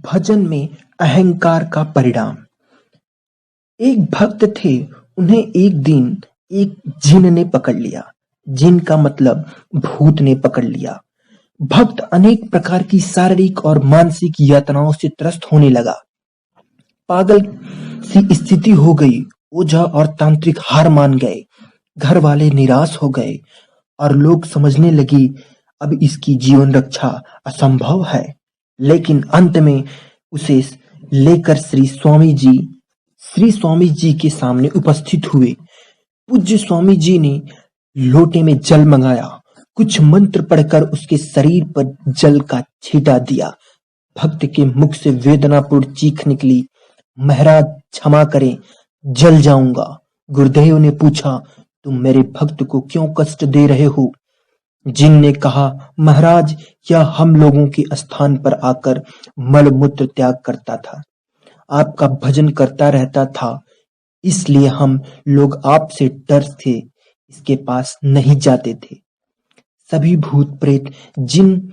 भजन में अहंकार का परिणाम। एक भक्त थे, उन्हें एक दिन एक जिन ने पकड़ लिया। जिन का मतलब भूत ने पकड़ लिया। भक्त अनेक प्रकार की शारीरिक और मानसिक यातनाओं से त्रस्त होने लगा। पागल सी स्थिति हो गई। ओझा और तांत्रिक हार मान गए। घर वाले निराश हो गए और लोग समझने लगे अब इसकी जीवन रक्षा असंभव है। लेकिन अंत में उसे लेकर श्री स्वामी जी के सामने उपस्थित हुए। पूज्य स्वामी जी ने लोटे में जल मंगाया, कुछ मंत्र पढ़कर उसके शरीर पर जल का छींटा दिया। भक्त के मुख से वेदनापूर्ण चीख निकली, महाराज क्षमा करें, जल जाऊंगा। गुरुदेव ने पूछा, तुम मेरे भक्त को क्यों कष्ट दे रहे हो? जिन ने कहा, महाराज यह हम लोगों के स्थान पर आकर मल मूत्र त्याग करता था, आपका भजन करता रहता था, इसलिए हम लोग आपसे डर से इसके पास नहीं जाते थे। सभी भूत प्रेत जिन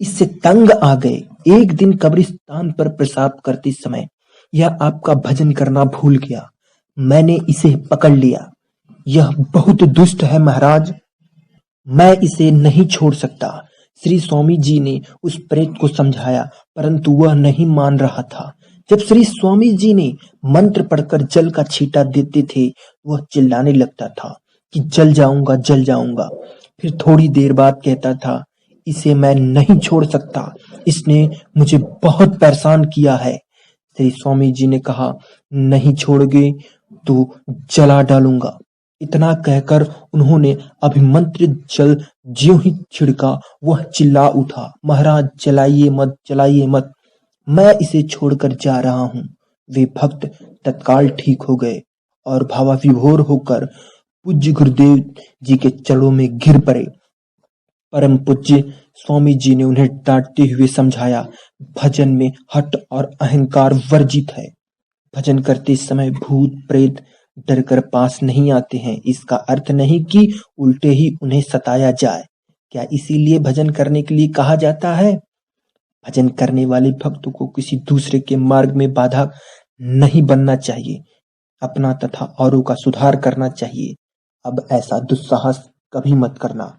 इससे तंग आ गए। एक दिन कब्रिस्तान पर पेशाब करते समय यह आपका भजन करना भूल गया। मैंने इसे पकड़ लिया। यह बहुत दुष्ट है महाराज, मैं इसे नहीं छोड़ सकता। श्री स्वामी जी ने उस प्रेत को समझाया, परंतु वह नहीं मान रहा था। जब श्री स्वामी जी ने मंत्र पढ़कर जल का छींटा देते थे, वह चिल्लाने लगता था कि जल जाऊंगा, जल जाऊंगा। फिर थोड़ी देर बाद कहता था, इसे मैं नहीं छोड़ सकता, इसने मुझे बहुत परेशान किया है। श्री स्वामी जी ने कहा, नहीं छोड़ोगे तो जला डालूंगा। इतना कहकर उन्होंने अभिमंत्रित जल ज्यों ही छिड़का, वह चिल्ला उठा, महाराज जलाइए मत, जलाइए मत, मैं इसे छोड़कर जा रहा हूं। वे भक्त तत्काल ठीक हो गए और भावाविभोर होकर पूज्य गुरुदेव जी के चरणों में गिर पड़े। परम पूज्य स्वामी जी ने उन्हें डांटते हुए समझाया, भजन में हठ और अहंकार वर्जित है। भजन करते समय भूत प्रेत डरकर पास नहीं आते हैं। इसका अर्थ नहीं कि उल्टे ही उन्हें सताया जाए। क्या इसीलिए भजन करने के लिए कहा जाता है? भजन करने वाले भक्तों को किसी दूसरे के मार्ग में बाधा नहीं बनना चाहिए, अपना तथा औरों का सुधार करना चाहिए। अब ऐसा दुस्साहस कभी मत करना।